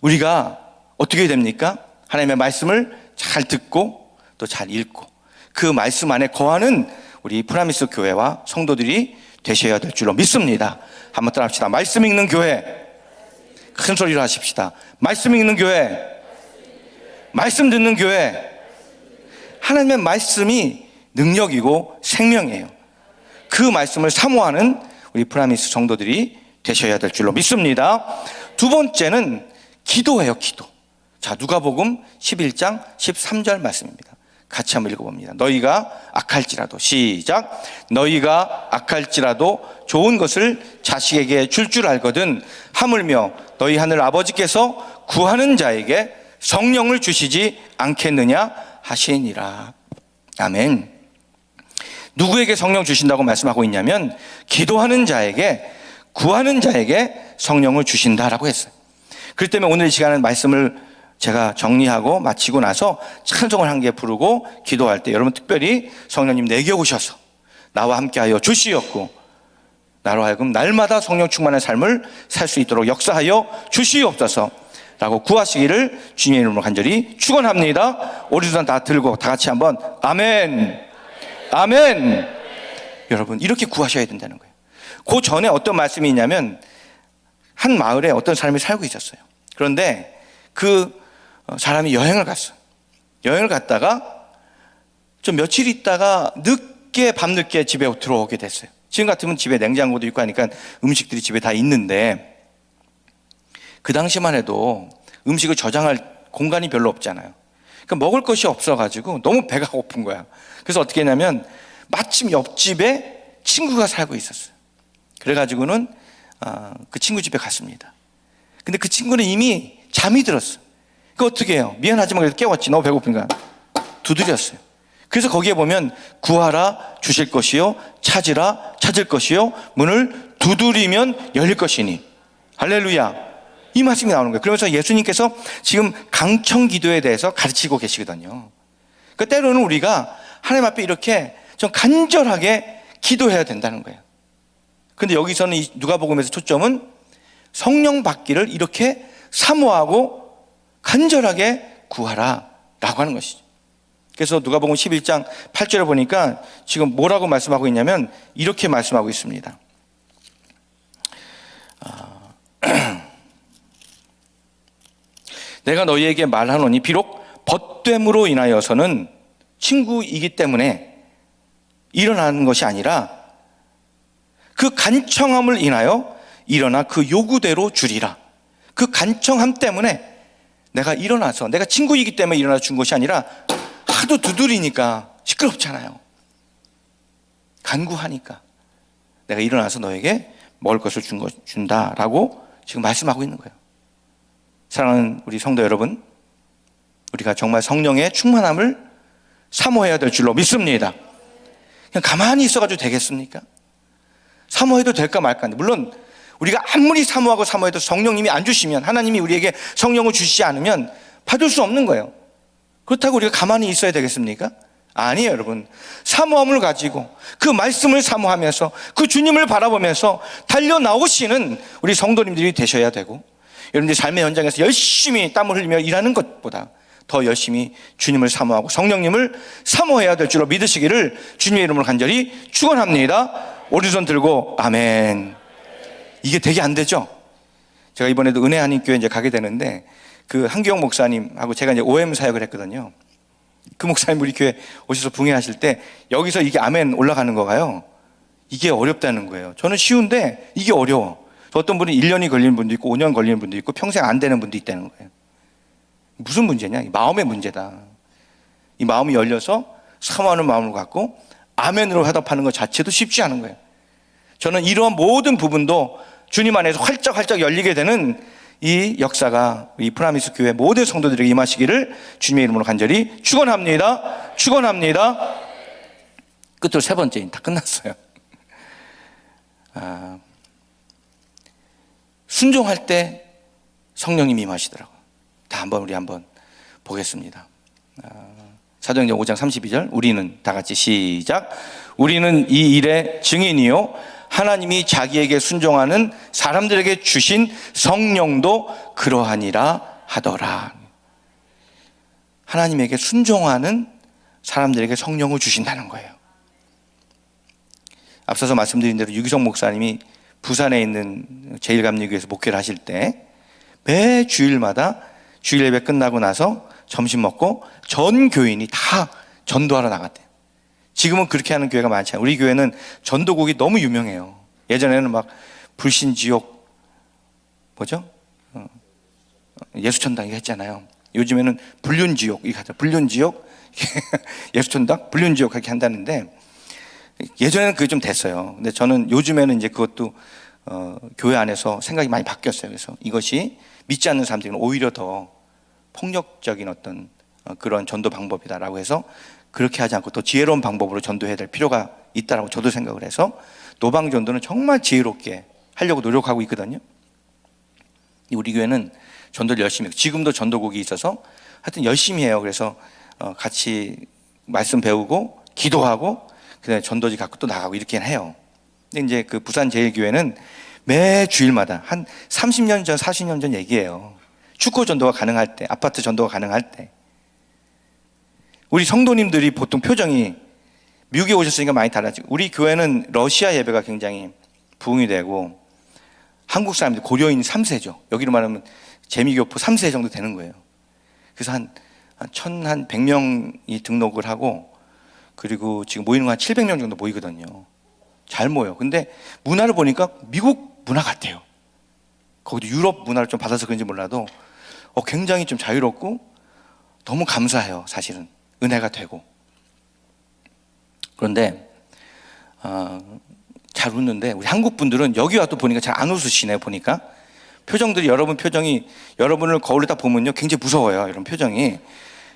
우리가 어떻게 됩니까? 하나님의 말씀을 잘 듣고 또 잘 읽고 그 말씀 안에 거하는 우리 프라미스 교회와 성도들이 되셔야 될 줄로 믿습니다. 한번 따라합시다. 말씀 읽는 교회. 큰 소리로 하십시다. 말씀 읽는 교회. 말씀 듣는 교회. 하나님의 말씀이 능력이고 생명이에요. 그 말씀을 사모하는 우리 프라미스 성도들이 되셔야 될 줄로 믿습니다. 두 번째는 기도예요. 기도. 자, 누가복음 11장 13절 말씀입니다. 같이 한번 읽어봅니다. 너희가 악할지라도, 시작. 너희가 악할지라도 좋은 것을 자식에게 줄 알거든 하물며 너희 하늘 아버지께서 구하는 자에게 성령을 주시지 않겠느냐 하시니라. 아멘. 누구에게 성령 주신다고 말씀하고 있냐면 기도하는 자에게, 구하는 자에게 성령을 주신다라고 했어요. 그렇기 때문에 오늘 이 시간은 말씀을 제가 정리하고 마치고 나서 찬송을 한 개 부르고 기도할 때 여러분 특별히 성령님 내게 오셔서 나와 함께하여 주시옵고 나로 하여금 날마다 성령 충만한 삶을 살 수 있도록 역사하여 주시옵소서. 라고 구하시기를 주님의 이름으로 간절히 축원합니다. 우리 두 손 다 들고 다 같이 한번 아멘, 아멘. 여러분, 이렇게 구하셔야 된다는 거예요. 그 전에 어떤 말씀이 있냐면, 한 마을에 어떤 사람이 살고 있었어요. 그런데 그 사람이 여행을 갔어요. 여행을 갔다가 좀 며칠 있다가 밤늦게 집에 들어오게 됐어요. 지금 같으면 집에 냉장고도 있고 하니까 음식들이 집에 다 있는데, 그 당시만 해도 음식을 저장할 공간이 별로 없잖아요. 그러니까 먹을 것이 없어가지고 너무 배가 고픈 거야. 그래서 어떻게 했냐면, 마침 옆집에 친구가 살고 있었어요. 그래가지고는 그 친구 집에 갔습니다. 근데 그 친구는 이미 잠이 들었어. 그 어떻게 해요? 미안하지만 그래도 깨웠지. 너무 배고픈가? 두드렸어요. 그래서 거기에 보면 구하라 주실 것이요, 찾으라 찾을 것이요, 문을 두드리면 열릴 것이니. 할렐루야. 이 말씀이 나오는 거예요. 그러면서 예수님께서 지금 강청 기도에 대해서 가르치고 계시거든요. 그러니까 때로는 우리가 하나님 앞에 이렇게 좀 간절하게 기도해야 된다는 거예요. 근데 여기서는 이 누가복음에서 초점은 성령 받기를 이렇게 사모하고 간절하게 구하라 라고 하는 것이죠. 그래서 누가복음 11장 8절에 보니까 지금 뭐라고 말씀하고 있냐면 이렇게 말씀하고 있습니다. 내가 너희에게 말하노니 비록 벗됨으로 인하여서는 친구이기 때문에 일어나는 것이 아니라 그 간청함을 인하여 일어나 그 요구대로 주리라. 그 간청함 때문에 내가 일어나서, 내가 친구이기 때문에 일어나서 준 것이 아니라 하도 두드리니까 시끄럽잖아요. 간구하니까 내가 일어나서 너에게 먹을 것을 준다라고 지금 말씀하고 있는 거예요. 사랑하는 우리 성도 여러분, 우리가 정말 성령의 충만함을 사모해야 될 줄로 믿습니다. 그냥 가만히 있어가지고 되겠습니까? 사모해도 될까 말까. 물론 우리가 아무리 사모하고 사모해도 성령님이 안 주시면, 하나님이 우리에게 성령을 주시지 않으면 받을 수 없는 거예요. 그렇다고 우리가 가만히 있어야 되겠습니까? 아니에요, 여러분. 사모함을 가지고 그 말씀을 사모하면서 그 주님을 바라보면서 달려나오시는 우리 성도님들이 되셔야 되고, 여러분들 삶의 현장에서 열심히 땀을 흘리며 일하는 것보다 더 열심히 주님을 사모하고 성령님을 사모해야 될 줄로 믿으시기를 주님의 이름으로 간절히 축원합니다. 오른손 들고 아멘. 이게 되게 안 되죠? 제가 이번에도 은혜 한인교회 이제 가게 되는데, 그 한기영 목사님하고 제가 이제 OM 사역을 했거든요. 그 목사님 우리 교회 오셔서 붕해하실 때 여기서 이게 아멘 올라가는 거가요, 이게 어렵다는 거예요. 저는 쉬운데 이게 어려워. 어떤 분은 1년이 걸리는 분도 있고 5년 걸리는 분도 있고 평생 안 되는 분도 있다는 거예요. 무슨 문제냐? 마음의 문제다. 이 마음이 열려서 사모하는 마음을 갖고 아멘으로 화답하는 것 자체도 쉽지 않은 거예요. 저는 이러한 모든 부분도 주님 안에서 활짝활짝 열리게 되는 이 역사가 이 프라미스 교회 모든 성도들에게 임하시기를 주님의 이름으로 간절히 축원합니다. 축원합니다. 끝으로 세 번째, 다 끝났어요. 순종할 때 성령님이 임하시더라고요. 다 우리 한번 보겠습니다. 사도행전 5장 32절, 우리는 다 같이 시작. 우리는 이 일의 증인이요 하나님이 자기에게 순종하는 사람들에게 주신 성령도 그러하니라 하더라. 하나님에게 순종하는 사람들에게 성령을 주신다는 거예요. 앞서서 말씀드린 대로 유기성 목사님이 부산에 있는 제1감리교회에서 목회를 하실 때 매 주일마다 주일 예배 끝나고 나서 점심 먹고 전 교인이 다 전도하러 나갔대요. 지금은 그렇게 하는 교회가 많지 않아요. 우리 교회는 전도곡이 너무 유명해요. 예전에는 막 불신지옥 뭐죠? 예수천당 했잖아요. 요즘에는 불륜지옥 이렇게 하죠. 불륜지옥 예수천당 불륜지옥 그렇게 한다는데, 예전에는 그게 좀 됐어요. 근데 저는 요즘에는 이제 그것도 교회 안에서 생각이 많이 바뀌었어요. 그래서 이것이 믿지 않는 사람들은 오히려 더 폭력적인 어떤 그런 전도 방법이다라고 해서 그렇게 하지 않고 또 지혜로운 방법으로 전도해야 될 필요가 있다라고 저도 생각을 해서 노방 전도는 정말 지혜롭게 하려고 노력하고 있거든요. 우리 교회는 전도를 열심히 해요. 지금도 전도곡이 있어서 하여튼 열심히 해요. 그래서 같이 말씀 배우고 기도하고 그다음에 전도지 갖고 또 나가고 이렇게 해요. 근데 이제 그 부산 제일교회는 매 주일마다 한 30년 전, 40년 전 얘기예요. 축구 전도가 가능할 때, 아파트 전도가 가능할 때. 우리 성도님들이 보통 표정이 미국에 오셨으니까 많이 달라지고, 우리 교회는 러시아 예배가 굉장히 부흥이 되고 한국 사람들 고려인 3세죠. 여기로 말하면 재미교포 3세 정도 되는 거예요. 그래서 한 1,100명이 등록을 하고, 그리고 지금 모이는 거 한 700명 정도 모이거든요. 잘 모여. 근데 문화를 보니까 미국 문화 같아요. 거기도 유럽 문화를 좀 받아서 그런지 몰라도 굉장히 좀 자유롭고 너무 감사해요. 사실은 은혜가 되고. 그런데 잘 웃는데 우리 한국 분들은 여기 와도 보니까 잘 안 웃으시네요. 보니까 표정들이, 여러분 표정이, 여러분을 거울에 딱 보면요 굉장히 무서워요, 이런 표정이.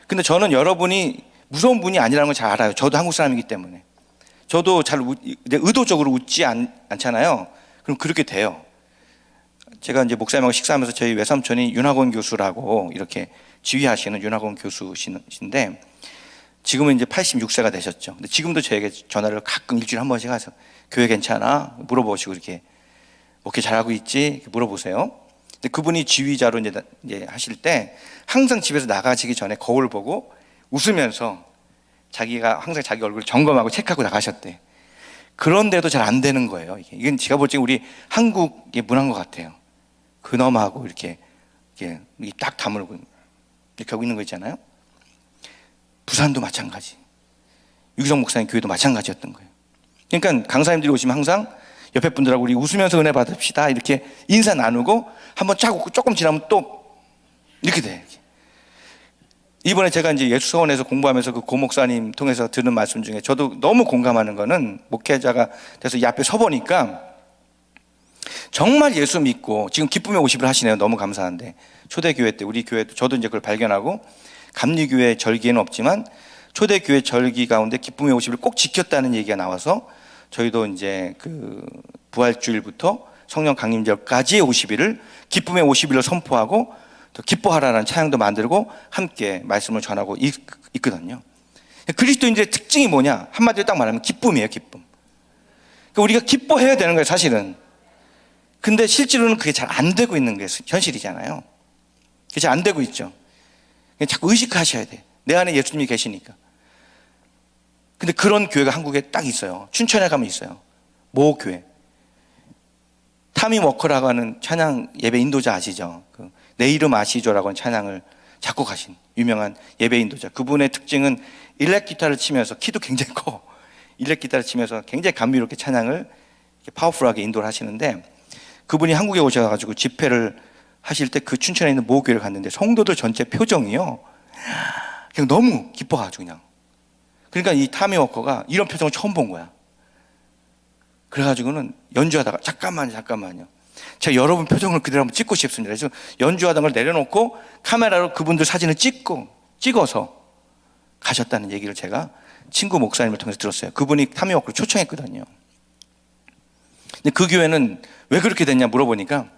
근데 저는 여러분이 무서운 분이 아니라는 걸 잘 알아요. 저도 한국 사람이기 때문에. 저도 잘 의도적으로 웃지 않잖아요. 그럼 그렇게 돼요. 제가 이제 목사님하고 식사하면서 저희 외삼촌이 윤학원 교수라고 이렇게 지휘하시는 윤학원 교수신데, 지금은 이제 86세가 되셨죠. 근데 지금도 저에게 전화를 가끔 일주일에 한 번씩 해서 교회 괜찮아? 물어보시고, 이렇게 목회 잘하고 있지? 이렇게 물어보세요. 근데 그분이 지휘자로 이제 하실 때 항상 집에서 나가시기 전에 거울 보고 웃으면서 자기가 항상 자기 얼굴 점검하고 체크하고 나가셨대. 그런데도 잘 안 되는 거예요. 이건 제가 볼 때 우리 한국의 문화인 것 같아요. 근엄하고 이렇게 딱 다물고 이렇게 하고 있는 거 있잖아요. 부산도 마찬가지, 유기성 목사님 교회도 마찬가지였던 거예요. 그러니까 강사님들이 오시면 항상 옆에 분들하고 우리 웃으면서 은혜 받읍시다 이렇게 인사 나누고 한번 쫙 웃고 조금 지나면 또 이렇게 돼. 이번에 제가 이제 예수서원에서 공부하면서 그 고 목사님 통해서 들은 말씀 중에 저도 너무 공감하는 거는, 목회자가 돼서 이 앞에 서 보니까 정말 예수 믿고 지금 기쁨의 50을 하시네요. 너무 감사한데, 초대교회 때 우리 교회도 저도 이제 그걸 발견하고, 감리교회 절기에는 없지만 초대교회 절기 가운데 기쁨의 50을 꼭 지켰다는 얘기가 나와서 저희도 이제 그 부활주일부터 성령 강림절까지의 50일을 기쁨의 50일로 선포하고 또 기뻐하라는 찬양도 만들고 함께 말씀을 전하고 있거든요. 그리스도인들의 특징이 뭐냐? 한마디로 딱 말하면 기쁨이에요, 기쁨. 그러니까 우리가 기뻐해야 되는 거예요, 사실은. 근데 실제로는 그게 잘 안 되고 있는 게 현실이잖아요. 그게 잘 안 되고 있죠. 자꾸 의식하셔야 돼. 내 안에 예수님이 계시니까. 근데 그런 교회가 한국에 딱 있어요. 춘천에 가면 있어요. 모 교회. 타미 워커라고 하는 찬양 예배 인도자 아시죠? 내 이름 아시죠라고 하는 찬양을 작곡하신 유명한 예배 인도자. 그분의 특징은 일렉 기타를 치면서, 키도 굉장히 커, 일렉 기타를 치면서 굉장히 감미롭게 찬양을 파워풀하게 인도를 하시는데, 그분이 한국에 오셔가지고 집회를 하실 때 그 춘천에 있는 모 교회를 갔는데 성도들 전체 표정이요 그냥 너무 기뻐가지고 그냥. 그러니까 이 타미 워커가 이런 표정을 처음 본 거야. 그래가지고는 연주하다가 잠깐만요. 제가 여러분 표정을 그대로 한번 찍고 싶습니다. 그래서 연주하던 걸 내려놓고 카메라로 그분들 사진을 찍어서 가셨다는 얘기를 제가 친구 목사님을 통해서 들었어요. 그분이 타미 워커를 초청했거든요. 근데 그 교회는 왜 그렇게 됐냐 물어보니까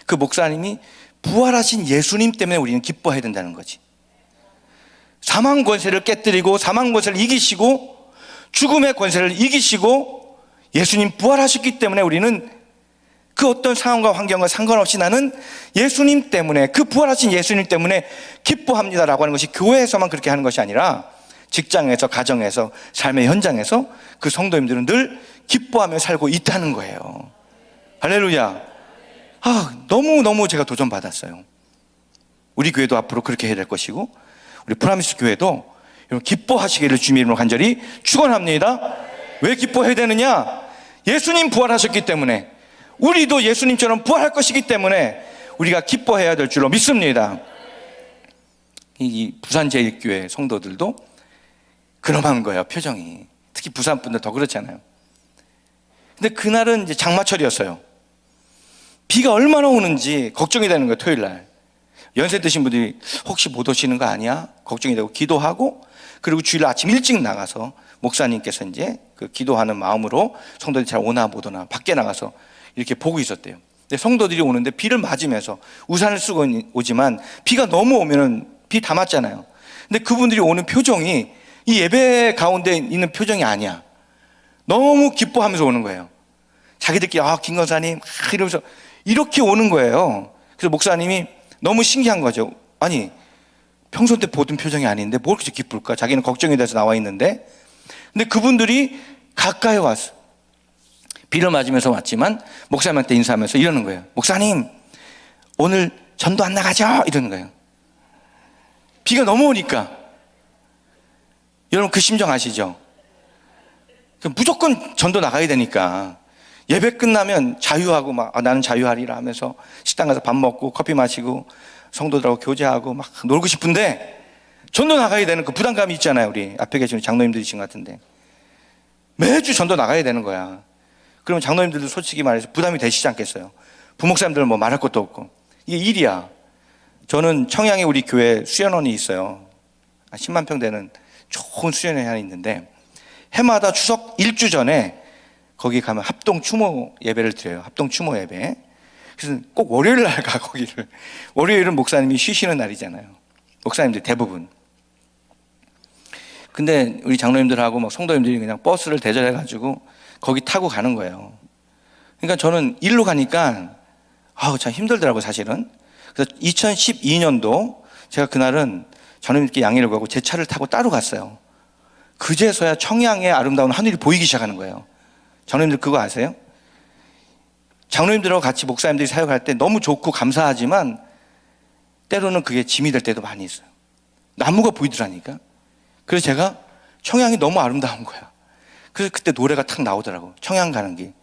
그 목사님이 부활하신 예수님 때문에 우리는 기뻐해야 된다는 거지. 사망 권세를 깨뜨리고 사망 권세를 이기시고 죽음의 권세를 이기시고 예수님 부활하셨기 때문에 우리는 그 어떤 상황과 환경과 상관없이 나는 예수님 때문에, 그 부활하신 예수님 때문에 기뻐합니다라고 하는 것이 교회에서만 그렇게 하는 것이 아니라 직장에서, 가정에서, 삶의 현장에서 그 성도님들은 늘 기뻐하며 살고 있다는 거예요. 할렐루야. 너무너무 제가 도전받았어요. 우리 교회도 앞으로 그렇게 해야 될 것이고, 우리 프라미스 교회도 기뻐하시기를 주님 이름으로 간절히 축원합니다. 왜 기뻐해야 되느냐? 예수님 부활하셨기 때문에, 우리도 예수님처럼 부활할 것이기 때문에 우리가 기뻐해야 될 줄로 믿습니다. 이 부산제일교회 성도들도 그럼한 거예요, 표정이. 특히 부산 분들 더 그렇잖아요. 근데 그날은 이제 장마철이었어요. 비가 얼마나 오는지 걱정이 되는 거예요. 토요일 날 연세 드신 분들이 혹시 못 오시는 거 아니야? 걱정이 되고 기도하고, 그리고 주일 아침 일찍 나가서 목사님께서 이제 그 기도하는 마음으로 성도들이 잘 오나 못 오나 밖에 나가서 이렇게 보고 있었대요. 근데 성도들이 오는데 비를 맞으면서 우산을 쓰고 오지만 비가 너무 오면은 비 다 맞잖아요. 근데 그분들이 오는 표정이 이 예배 가운데 있는 표정이 아니야. 너무 기뻐하면서 오는 거예요. 자기들끼리 김 권사님 이러면서 이렇게 오는 거예요. 그래서 목사님이 너무 신기한 거죠. 아니, 평소 때 보던 표정이 아닌데 뭘 그렇게 기쁠까? 자기는 걱정이 돼서 나와 있는데. 근데 그분들이 가까이 와서 비를 맞으면서 왔지만 목사님한테 인사하면서 이러는 거예요. 목사님, 오늘 전도 안 나가죠? 이러는 거예요. 비가 너무 오니까. 여러분 그 심정 아시죠? 무조건 전도 나가야 되니까 예배 끝나면 자유하고 막 나는 자유하리라 하면서 식당 가서 밥 먹고 커피 마시고 성도들하고 교제하고 막 놀고 싶은데 전도 나가야 되는 그 부담감이 있잖아요. 우리 앞에 계시는 장로님들이신 것 같은데 매주 전도 나가야 되는 거야. 그러면 장로님들도 솔직히 말해서 부담이 되시지 않겠어요? 부목사님들은 뭐 말할 것도 없고. 이게 일이야. 저는 청양에 우리 교회 수련원이 있어요. 10만 평 되는 좋은 수련원이 하나 있는데 해마다 추석 1주 전에 거기 가면 합동 추모 예배를 드려요. 합동 추모 예배. 그래서 꼭 월요일 날 가, 거기를. 월요일은 목사님이 쉬시는 날이잖아요. 목사님들 대부분. 근데 우리 장로님들하고 막 성도님들이 그냥 버스를 대절해가지고 거기 타고 가는 거예요. 그러니까 저는 일로 가니까 참 힘들더라고요, 사실은. 그래서 2012년도 제가 그날은 장로님께 양해를 구하고 제 차를 타고 따로 갔어요. 그제서야 청양의 아름다운 하늘이 보이기 시작하는 거예요. 장로님들 그거 아세요? 장로님들하고 같이 목사님들이 사역할 때 너무 좋고 감사하지만 때로는 그게 짐이 될 때도 많이 있어요. 나무가 보이더라니까. 그래서 제가 청양이 너무 아름다운 거야. 그래서 그때 노래가 탁 나오더라고. 청양 가는 길.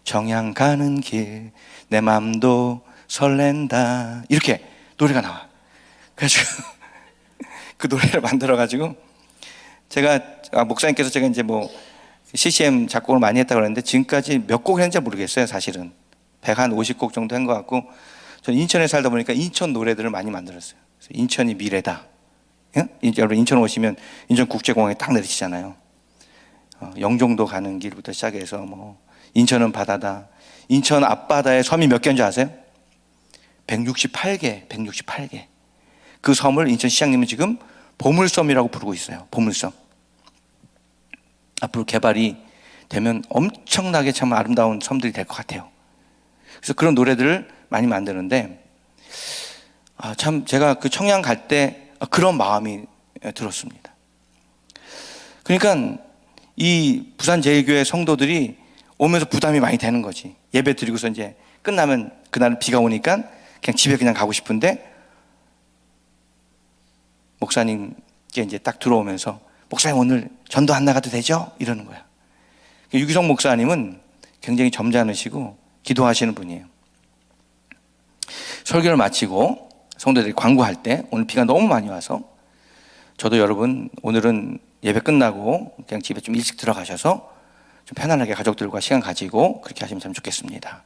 청양 가는 길 내 맘도 설렌다. 이렇게 노래가 나와. 그래가지고 그 노래를 만들어가지고 제가 목사님께서 제가 이제 뭐 CCM 작곡을 많이 했다고 그랬는데 지금까지 몇 곡을 했는지 모르겠어요. 사실은 150곡 정도 한 것 같고 저는 인천에 살다 보니까 인천 노래들을 많이 만들었어요. 그래서 인천이 미래다. 예? 여러분 인천 오시면 인천국제공항에 딱 내리시잖아요. 영종도 가는 길부터 시작해서 뭐 인천은 바다다. 인천 앞바다에 섬이 몇 개인지 아세요? 168개. 그 섬을 인천시장님은 지금 보물섬이라고 부르고 있어요. 보물섬. 앞으로 개발이 되면 엄청나게 참 아름다운 섬들이 될 것 같아요. 그래서 그런 노래들을 많이 만드는데 참 제가 그 청양 갈 때 그런 마음이 들었습니다. 그러니까 이 부산제일교회 성도들이 오면서 부담이 많이 되는 거지. 예배 드리고서 이제 끝나면 그날은 비가 오니까 그냥 집에 그냥 가고 싶은데 목사님께 이제 딱 들어오면서 목사님 오늘 전도 안 나가도 되죠? 이러는 거야. 유기성 목사님은 굉장히 점잖으시고 기도하시는 분이에요. 설교를 마치고 성도들이 광고할 때 오늘 비가 너무 많이 와서 저도 여러분 오늘은 예배 끝나고 그냥 집에 좀 일찍 들어가셔서 좀 편안하게 가족들과 시간 가지고 그렇게 하시면 참 좋겠습니다.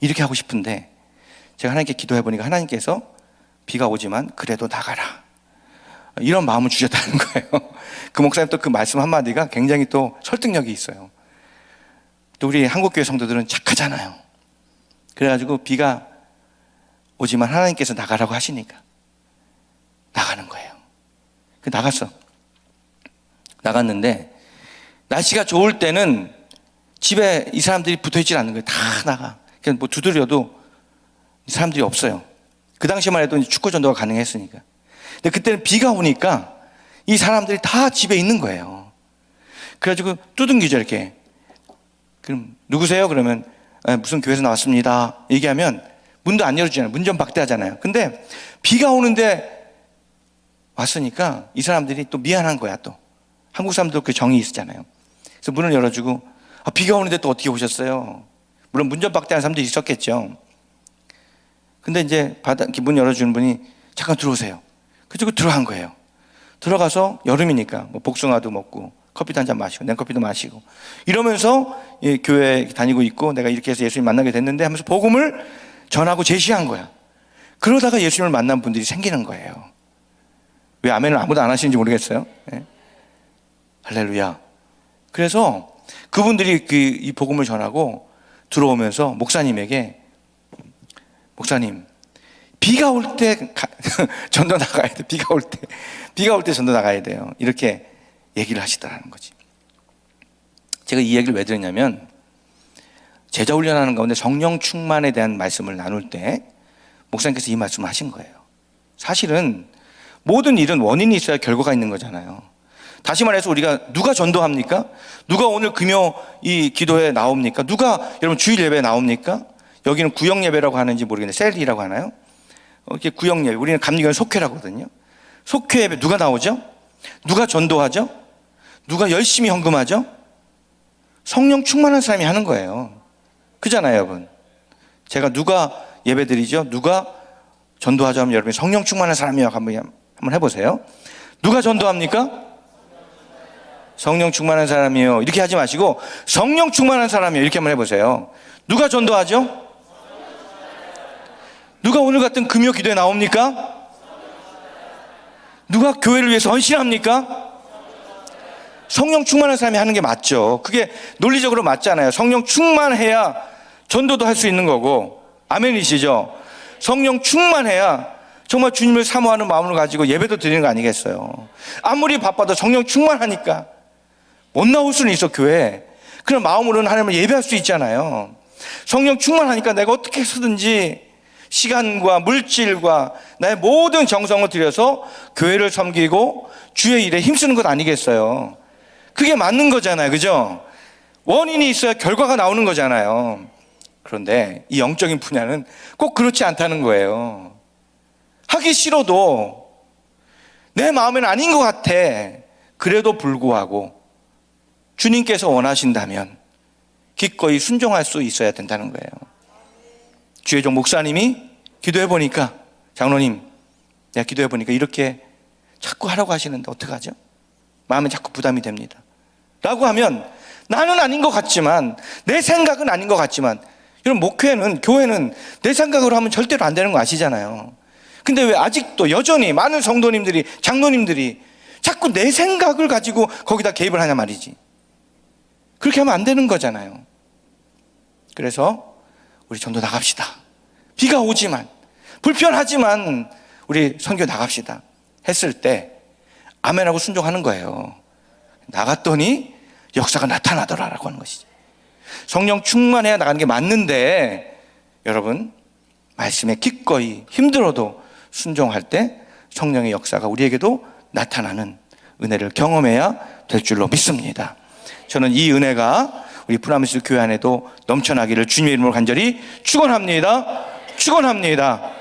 이렇게 하고 싶은데 제가 하나님께 기도해 보니까 하나님께서 비가 오지만 그래도 나가라. 이런 마음을 주셨다는 거예요. 그 목사님 또 그 말씀 한마디가 굉장히 또 설득력이 있어요. 또 우리 한국교회 성도들은 착하잖아요. 그래가지고 비가 오지만 하나님께서 나가라고 하시니까 나가는 거예요. 나갔어. 나갔는데 날씨가 좋을 때는 집에 이 사람들이 붙어있질 않는 거예요. 다 나가. 그냥 뭐 두드려도 이 사람들이 없어요. 그 당시만 해도 축구 전도가 가능했으니까. 근데 그때는 비가 오니까 이 사람들이 다 집에 있는 거예요. 그래가지고 두둥기죠 이렇게. 그럼 누구세요? 그러면 무슨 교회에서 나왔습니다. 얘기하면 문도 안 열어주잖아요. 문 좀 박대하잖아요. 근데 비가 오는데 왔으니까 이 사람들이 또 미안한 거야. 또 한국 사람도 그 정이 있잖아요. 그래서 문을 열어주고 비가 오는데 또 어떻게 오셨어요? 물론 문 좀 박대하는 사람도 있었겠죠. 근데 이제 문 열어주는 분이 잠깐 들어오세요. 그리고 들어간 거예요. 들어가서 여름이니까 뭐 복숭아도 먹고 커피도 한잔 마시고 냉커피도 마시고 이러면서 교회 다니고 있고 내가 이렇게 해서 예수님 만나게 됐는데 하면서 복음을 전하고 제시한 거야. 그러다가 예수님을 만난 분들이 생기는 거예요. 왜 아멘을 아무도 안 하시는지 모르겠어요. 네. 할렐루야. 그래서 그분들이 이 복음을 전하고 들어오면서 목사님에게 목사님 비가 올 때 전도 나가야 돼. 비가 올 때 전도 나가야 돼요. 이렇게 얘기를 하시더라는 거지. 제가 이 얘기를 왜 드렸냐면 제자 훈련하는 가운데 성령 충만에 대한 말씀을 나눌 때 목사님께서 이 말씀을 하신 거예요. 사실은 모든 일은 원인이 있어야 결과가 있는 거잖아요. 다시 말해서 우리가 누가 전도합니까? 누가 오늘 금요 이 기도에 나옵니까? 누가 여러분 주일 예배에 나옵니까? 여기는 구역 예배라고 하는지 모르겠는데 셀이라고 하나요? 이렇게 구역 예배, 우리는 감리교는 속회라고 하거든요. 속회 예배 누가 나오죠? 누가 전도하죠? 누가 열심히 헌금하죠? 성령 충만한 사람이 하는 거예요. 그잖아요, 여러분. 제가 누가 예배드리죠? 누가 전도하죠? 하면 여러분이 성령 충만한 사람이요. 한번 해보세요. 누가 전도합니까? 성령 충만한 사람이요. 이렇게 하지 마시고 성령 충만한 사람이요. 이렇게 한번 해보세요. 누가 전도하죠? 누가 오늘 같은 금요 기도에 나옵니까? 누가 교회를 위해서 헌신합니까? 성령 충만한 사람이 하는 게 맞죠. 그게 논리적으로 맞잖아요. 성령 충만해야 전도도 할 수 있는 거고. 아멘이시죠? 성령 충만해야 정말 주님을 사모하는 마음을 가지고 예배도 드리는 거 아니겠어요? 아무리 바빠도 성령 충만하니까 못 나올 수는 있어, 교회에. 그런 마음으로는 하나님을 예배할 수 있잖아요. 성령 충만하니까 내가 어떻게 해서든지 시간과 물질과 나의 모든 정성을 들여서 교회를 섬기고 주의 일에 힘쓰는 것 아니겠어요? 그게 맞는 거잖아요. 그죠? 원인이 있어야 결과가 나오는 거잖아요. 그런데 이 영적인 분야는 꼭 그렇지 않다는 거예요. 하기 싫어도 내 마음에는 아닌 것 같아. 그래도 불구하고 주님께서 원하신다면 기꺼이 순종할 수 있어야 된다는 거예요. 주혜종 목사님이 기도해보니까, 장로님 내가 기도해보니까 이렇게 자꾸 하라고 하시는데 어떡하죠? 마음에 자꾸 부담이 됩니다 라고 하면 나는 아닌 것 같지만, 내 생각은 아닌 것 같지만, 여러분 목회는, 교회는 내 생각으로 하면 절대로 안 되는 거 아시잖아요. 근데 왜 아직도 여전히 많은 성도님들이, 장로님들이 자꾸 내 생각을 가지고 거기다 개입을 하냐 말이지. 그렇게 하면 안 되는 거잖아요. 그래서 우리 전도 나갑시다. 비가 오지만, 불편하지만 우리 선교 나갑시다 했을 때 아멘하고 순종하는 거예요. 나갔더니 역사가 나타나더라라고 하는 것이지. 성령 충만해야 나가는 게 맞는데, 여러분 말씀에 기꺼이 힘들어도 순종할 때 성령의 역사가 우리에게도 나타나는 은혜를 경험해야 될 줄로 믿습니다. 저는 이 은혜가 우리 프라미스 교회 안에도 넘쳐나기를 주님의 이름으로 간절히 축원합니다. 축원합니다.